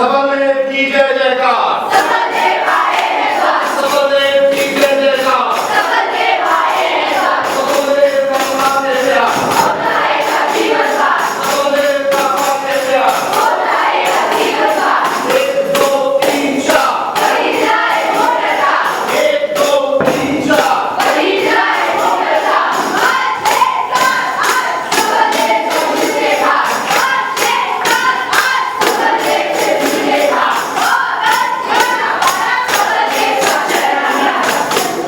सबलदेव की जय जयकार। सबलदेव आए हैं द्वार। सबलदेव की जय जयकार। सबलदेव आए हैं द्वार। सबलदेव का मान्य प्यार। होताएगा जीवन पार। सबलदेव का मान्य प्यार। होताएगा जीवन पार। 1 2 3 4 बढ़ी जाए मूर्खता। 1 2 3 4 बढ़ी जाए मूर्खता। 5 6 7 8 सबलदेव से मुझे हार। 5 6 7 8 सबलदेव से मुझे हार। सबलदेव का चरण सबलदेव से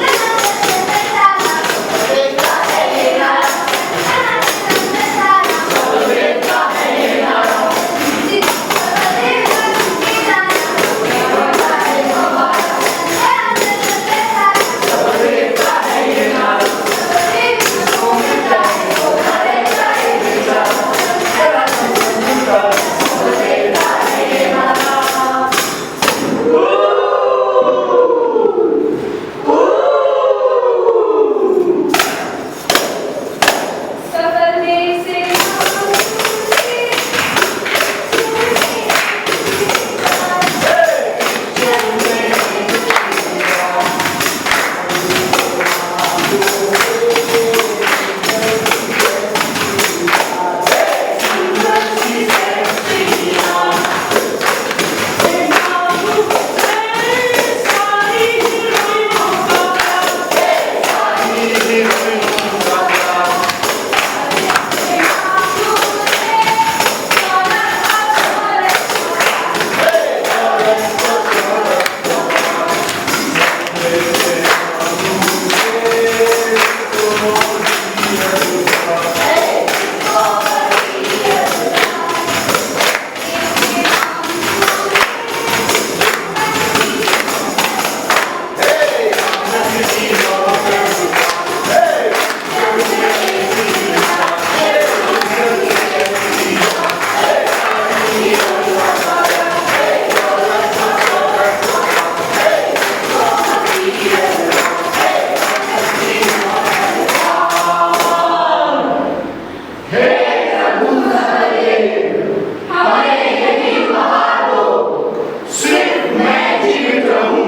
सिर्फ मैं जीवित रहूं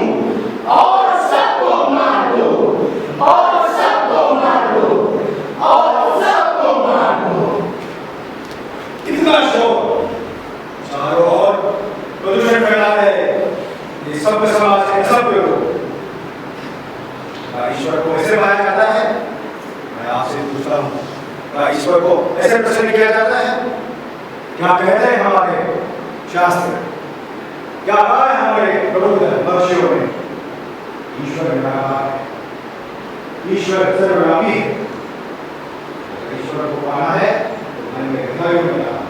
और सबको मार दो, और सबको मार दो, और सबको मार दो। इतना शोर चारों ओर प्रदूषण फैला है। ये सभ्य समाज के सभ्य लोग क्या ईश्वर को ऐसे माना जाता है? मैं आपसे पूछता हूँ, क्या ईश्वर को ऐसे प्रसन्न किया जाता है? क्या कहते हैं हमारे शास्त्र? क्या कहा है हमारे प्रबुद्ध महर्षियों ने? ईश्वर निराकार है, ईश्वर सर्वव्यापी है। ईश्वर को पाना है तो मन में हृदय में जाना।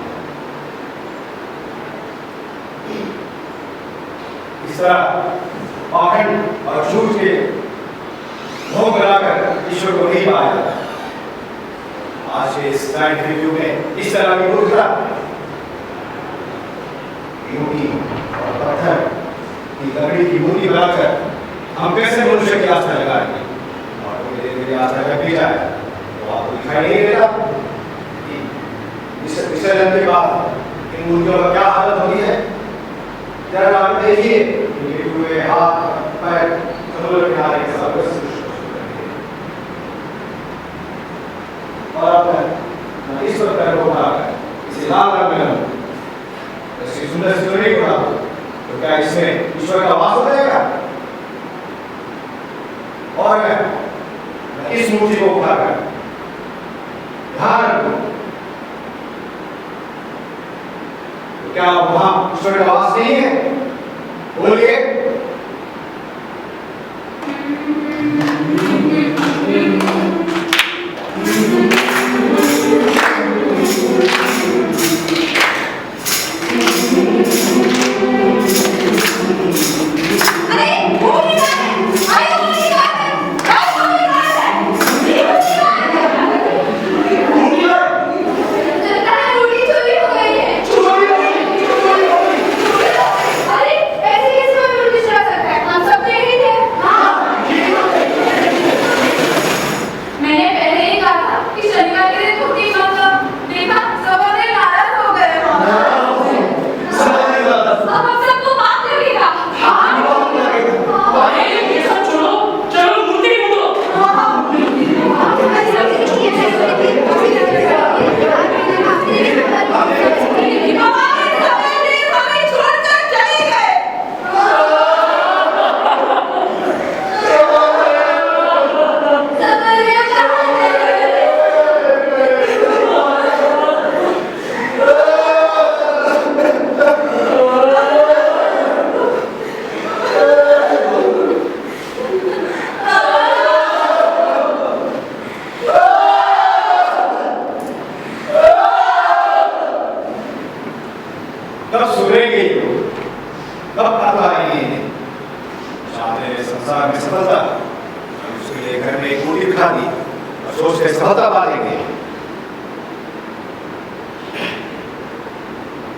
इस तरह पाखंड और झूठ के भोग लगाकर ईश्वर को नहीं पाया जाता। आज के इस साइंटिफिक युग में इस तरह की मूर्खता यूटी और पत्थर की लकड़ी की मूर्ति बनाकर हम कैसे मनुष्य की आस्था लगाएंगे? और धीरे धीरे आस्था जब भी जाए तो आपको दिखाई नहीं देता कि विसर्जन के बाद इन मूर्तियों का क्या हालत होती है? जरा आप देखिए, लेटे हुए हाथ पैर समुद्र किनारे के साथ और आप ईश्वर पैर को उठाकर इसे लाल रंग में इसकी सुंदर स्टोरी को बना दो, तो क्या इसमें ईश्वर का वास हो जाएगा? और मैं इस मूर्ति को उठाकर ध्यान रखूं, तो क्या वहां ईश्वर का वास नहीं है? बोलिए। अरे ऐसे कैसे पहुंचा दी और सोचते सफलता पा लेंगे।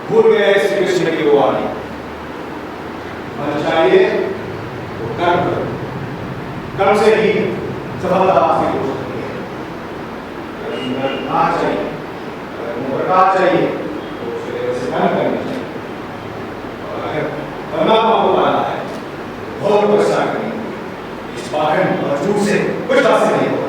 भूल गए श्री कृष्ण की वो वाणी, मन चाहिए तो कर्म करो, कर्म से ही सफलता हासिल हो सकती है। अगर ना चाहिए, अगर प्रकाश चाहिए तो उसे वैसे कर्म करनी चाहिए। और अगर परमात्मा को पाना है बहुत वर्षा करेंगे, इस पाखंड और झूठ से कुछ हासिल नहीं होगा।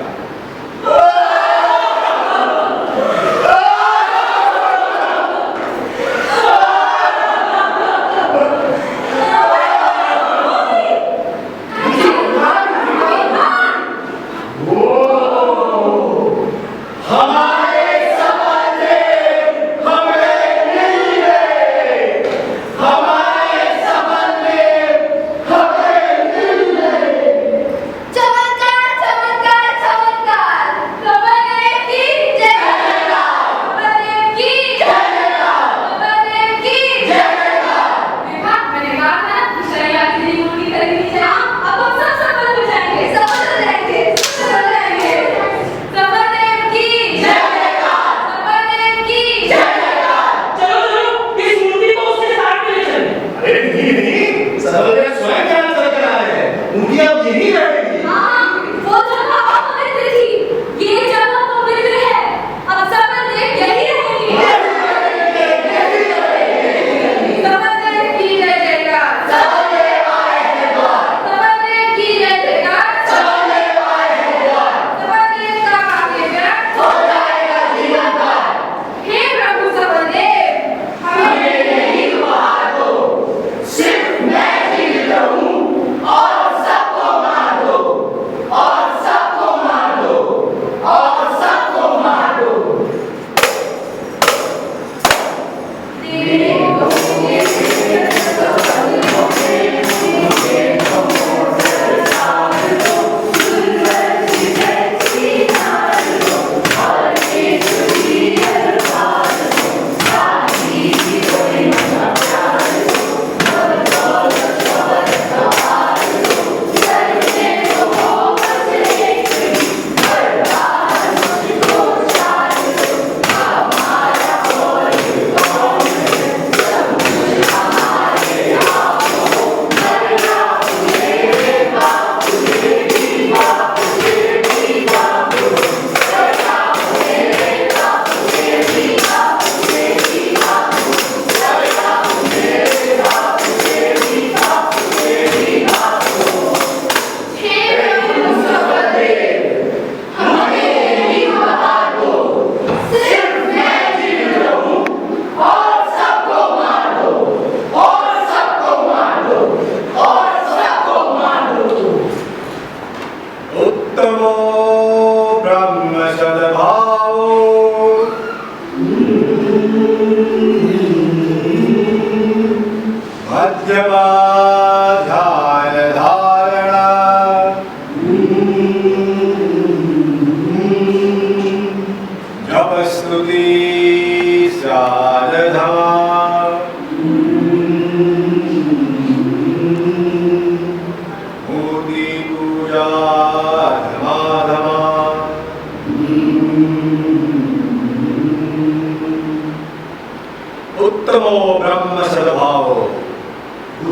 उत्तमो ब्रह्म सद्भावो,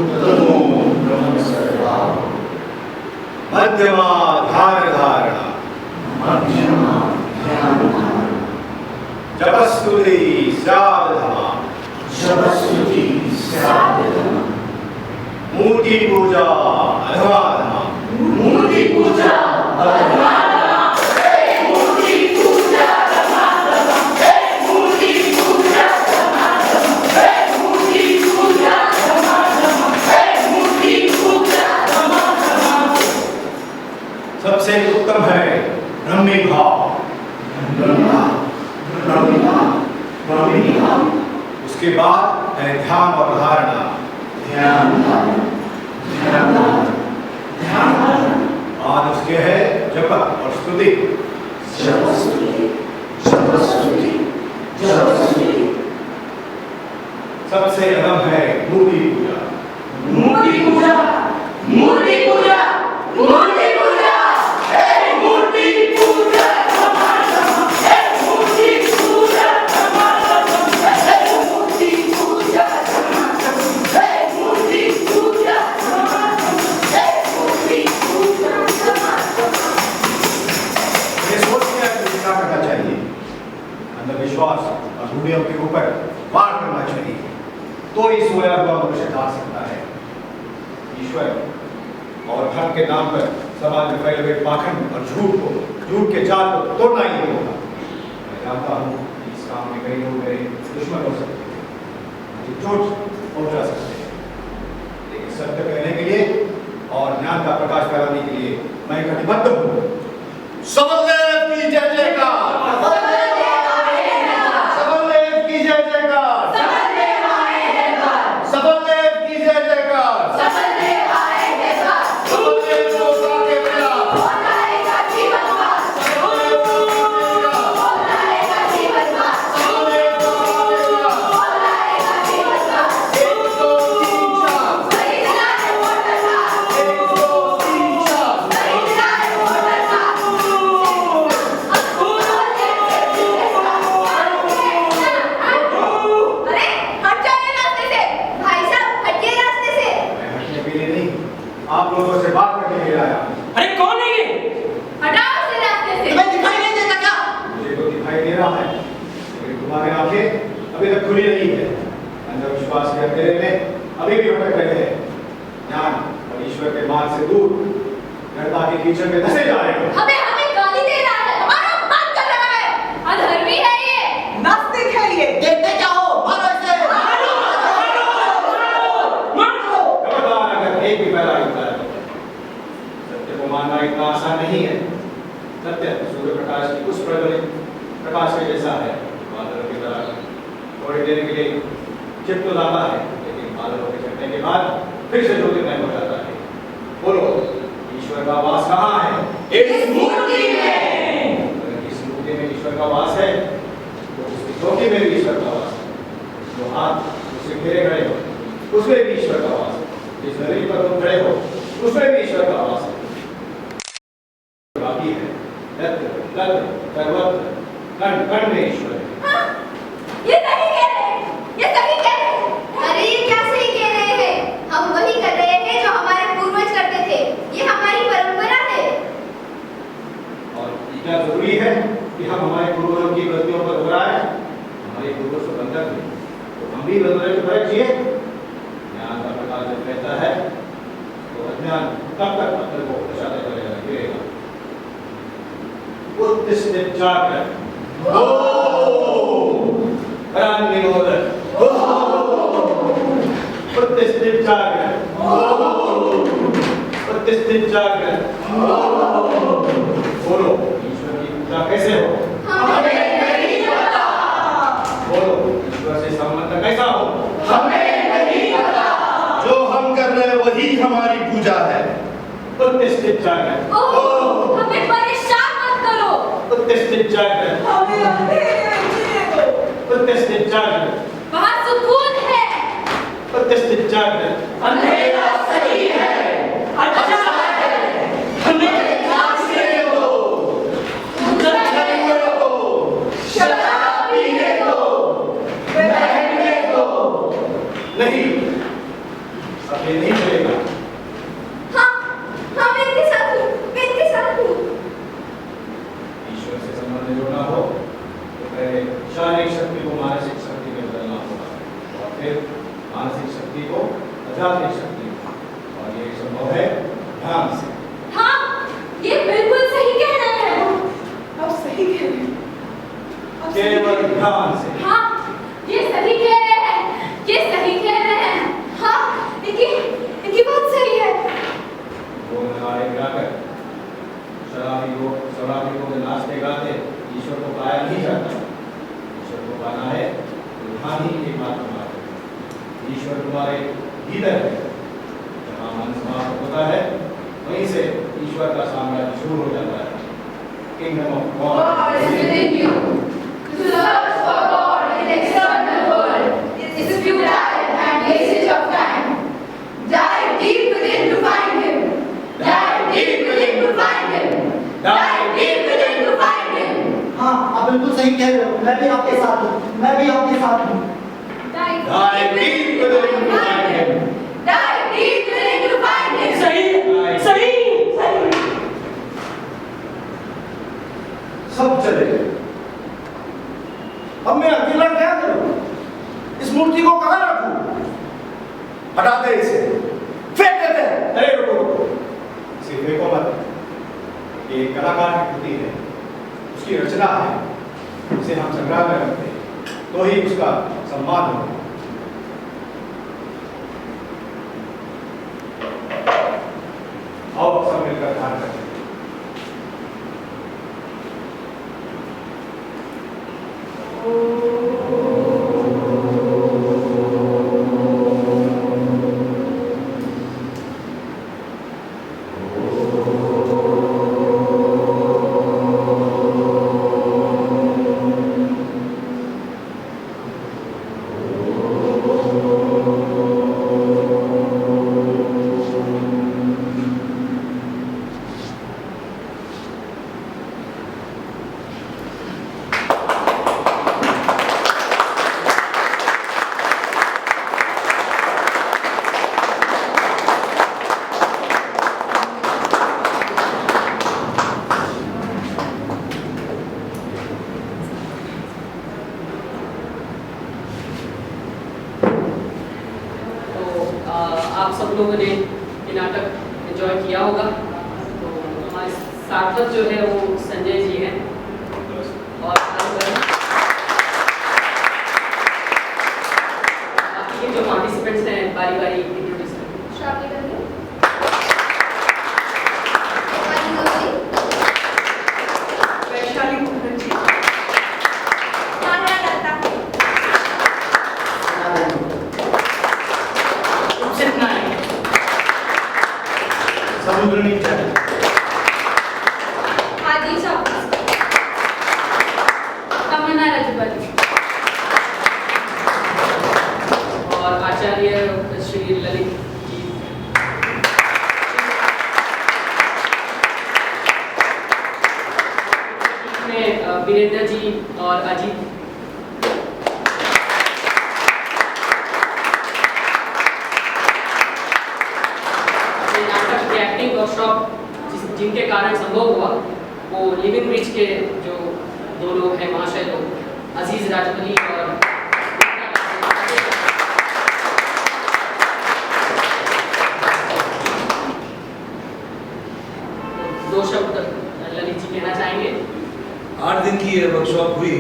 उत्तमो ब्रह्म सद्भावो, मध्यमा ध्यान धारणा, मध्यमा ध्यान धारणा, जपस्तुति साधना, जपस्तुति साधना, मूर्ति पूजा अधमाधमा, मूर्ति पूजा अधमाधमा, सबसे उत्तम है ब्रह्मी भाव, ब्रह्मी भाव, उसके बाद है ध्यान और धारणा, ध्यान और उसके है जप और स्तुति, सबसे अहम है मूर्ति पूजा, मूर्ति पूजा, मूर्ति पूजा, मूर्ति पूजा, मूर्ति पूजा। अंधविश्वास और रूढ़ियों के ऊपर वार करना चाहिए, तो ही सोया हुआ मनुष्य जाग सकता है। ईश्वर और धर्म के नाम पर समाज में फैले हुए पाखंड और झूठ के जाल को तोड़ना ही होगा। मैं जानता हूँ इस काम में कई लोग मेरे दुश्मन हो सकते हैं, मुझे चोट पहुंचा सकते हैं, लेकिन सत्य कहने के लिए और ज्ञान का प्रकाश फैलाने के लिए मैं कटिबद्ध हूँ। सबलदेव की जय जयकार, सबलदेव की जय जयकार, सबलदेव की जय जयकार, सबलदेव को गाके बजा, आप लोगों से बात करने के लिए आया। अरे कौन है ये? हटाओ उसे रास्ते से। तुम्हें दिखाई नहीं देता क्या? मुझे तो दिखाई दे रहा है, लेकिन तुम्हारी आंखें अभी तक खुली नहीं है। अंधविश्वास के अंधेरे में अभी भी भटक रहे हैं। ज्ञान और ईश्वर के मार्ग से दूर नरता के कीचड़ में धंसे जा रहे हो। हमें गाली दे रहा है, हमारा अपमान कर रहा है, अधर्मी है ये, नास्तिक है ये। देखते क्या हो? मारो इसे। खबरदार अगर एक भी पैदा होता है, सत्य को मानना इतना आसान नहीं है। सत्य सूर्य प्रकाश की उस प्रज्वलित प्रकाश के जैसा है, बादलों की तरह थोड़ी देर के लिए चिप तो लाता है, लेकिन बादलों के छटने के बाद फिर से ज्योतिर्मय हो जाता है। बोलो, ईश्वर का वास कहाँ है? इस मूर्ति में। अगर इस मूर्ति में ईश्वर का वास है, तो उस ज्योति में भी ईश्वर का वास है। जो हाथ उससे घेरे खड़े हो, उसमें भी ईश्वर का वास है। जिस नदी पर तुम खड़े हो, उसमें भी ईश्वर का वास है। बाकी है यत्र तत्र सर्वत्र कण कण में ईश्वर है। हाँ, ये सही कह रहे हैं, ये सही कह रहे हैं। अरे ये क्या सही कह रहे हैं? हम वही कर रहे हैं जो हमारे पूर्वज करते थे, ये हमारी परंपरा है। और ये क्या जरूरी है कि हम हमारे पूर्वजों की गलतियों पर दोहराएं? हमारे पूर्वज तो बंधक थे, तो हम भी बंधुओं के फर्क चाहिए। ज्ञान का प्रकाश जब रहता है, तो अज्ञान तब तक अपने को बचाते रहेगा। उत्तिष्ठित जागृत, करान निरोधक, उत्तिष्ठित जागृत, उत्तिष्ठित जागृत। बोलो, ईश्वर की पूजा कैसे हो? हमें नहीं पता। बोलो, ईश्वर से संबंध कैसा हो? हमें नहीं पता। जो हम कर रहे हैं वही हमारी पूजा है। उत्तिष्ठित जागृत, ओह, हमें परेशान मत करो। उत्तिष्ठित जागृत, हमें अंधेरे में जीने दो। उत्तिष्ठित जागृत, वहाँ सुकून है। उत्तिष्ठित जागृत। अंधेरा सही है, अच्छा है। हमें नाचने दो, उछलने दो, शराब पीने दो, बहने दो। नहीं, अब ये नहीं चलेगा। हाँ, मैं इनके साथ हूँ, मैं इनके साथ हूँ। ईश्वर से संबंध जोड़ना हो तो पहले शारीरिक शक्ति को मानसिक शक्ति में बदलना होगा, और फिर मानसिक शक्ति को आध्यात्मिक शक्ति में, और ये संभव है ध्यान से। हाँ, ये बिल्कुल सही कह रहे हैं। अब सही कह रहे हैं। अब सही केवल कह रहे हैं। ध्यान से। हाँ, ये सही कह रहे हैं, ये सही कह रहे हैं। हाँ, इनकी बात सही है। वो नगाड़े गिराकर शराबी को नाचते गाते ईश्वर को पाया नहीं जाता। ईश्वर को पाना है तो ध्यान ही एकमात्र बात है। ईश्वर तुम्हारे भीतर है। जहाँ मन समाप्त होता है, वहीं से ईश्वर का साम्राज्य शुरू हो जाता है। Kingdom of God is within you. To search for God in the external world is futile and wastage of time. Dive deep within to find Him. Dive deep within to find Him. Dive deep within to find Him. हाँ, आप बिल्कुल सही कह रहे हो। मैं भी आपके साथ हूँ। मैं भी आपके साथ हूँ। Dive deep within to find Him. Dive deep within to find Him. सही सही सही। सब चले अब मैं अकेला क्या करूं? इस मूर्ति को कहां रखूं? हटा दे इसे, फेंक देते हैं। अरे रुको, इसे फेंको मत। ये एक कलाकार की कृति है, उसकी रचना है, इसे हम संग्रह में रखते हैं तो ही उसका सम्मान होगा। आओ सब मिलकर ध्यान करें। आप सब लोगों ने ये नाटक एंजॉय किया होगा। तो हमारे सार्थक जो है वो संजय जी हैं और बाकी के जो पार्टिसिपेंट्स हैं बारी बारी इंट्रोड्यूस करें। शादी करेंगे वैशाली मुखर्जी, समुद्रनी चाय, आदिशा, तमन्ना रजबली और आचार्य श्री ललित जी। में वीरेंद्र जी और अजीत। नाटक के एक्टिंग वर्कशॉप जिनके कारण संभव हुआ वो लिविंग ब्रिज के जो दो लोग हैं महाशय लोग, अजीज राजबली और दो शब्द ललित जी कहना चाहेंगे। 8 दिन की ये वर्कशॉप हुई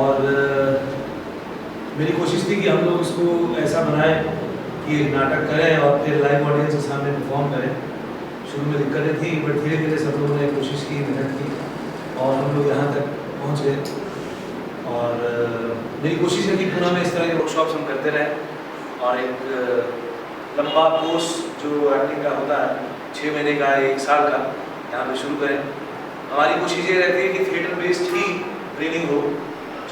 और मेरी कोशिश थी कि हम लोग इसको ऐसा बनाएं कि एक नाटक करें और फिर लाइव ऑडियंस के सामने परफॉर्म करें। शुरू में दिक्कतें थी बट धीरे धीरे सब लोगों ने कोशिश की, मेहनत की और हम लोग यहाँ तक पहुँच गए। और मेरी कोशिश है कि पुणे में इस तरह के वर्कशॉप्स हम करते रहें और एक लंबा कोर्स जो एक्टिंग का होता है 6 महीने का 1 साल का यहाँ पे शुरू करें। हमारी कोशिश ये रहती है कि थिएटर बेस्ड ही ट्रेनिंग हो,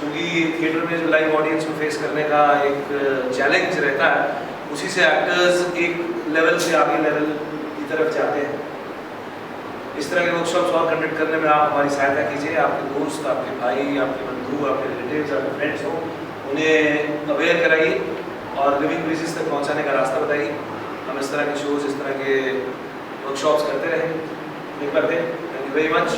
क्योंकि थिएटर में जो लाइव ऑडियंस को फेस करने का एक चैलेंज रहता है, उसी से एक्टर्स एक लेवल से आगे लेवल की तरफ जाते हैं। इस तरह के वर्कशॉप्स और कंडक्ट करने में आप हमारी सहायता कीजिए। आपके दोस्त, आपके भाई, आपके बंधु, आपके रिलेटिव्स, आपके फ्रेंड्स हो, उन्हें अवेयर कराइए और लिविंग ब्रिजेस तक पहुंचाने का रास्ता बताइए। हम इस तरह के शोज, इस तरह के वर्कशॉप्स करते रहें। Thank you very much.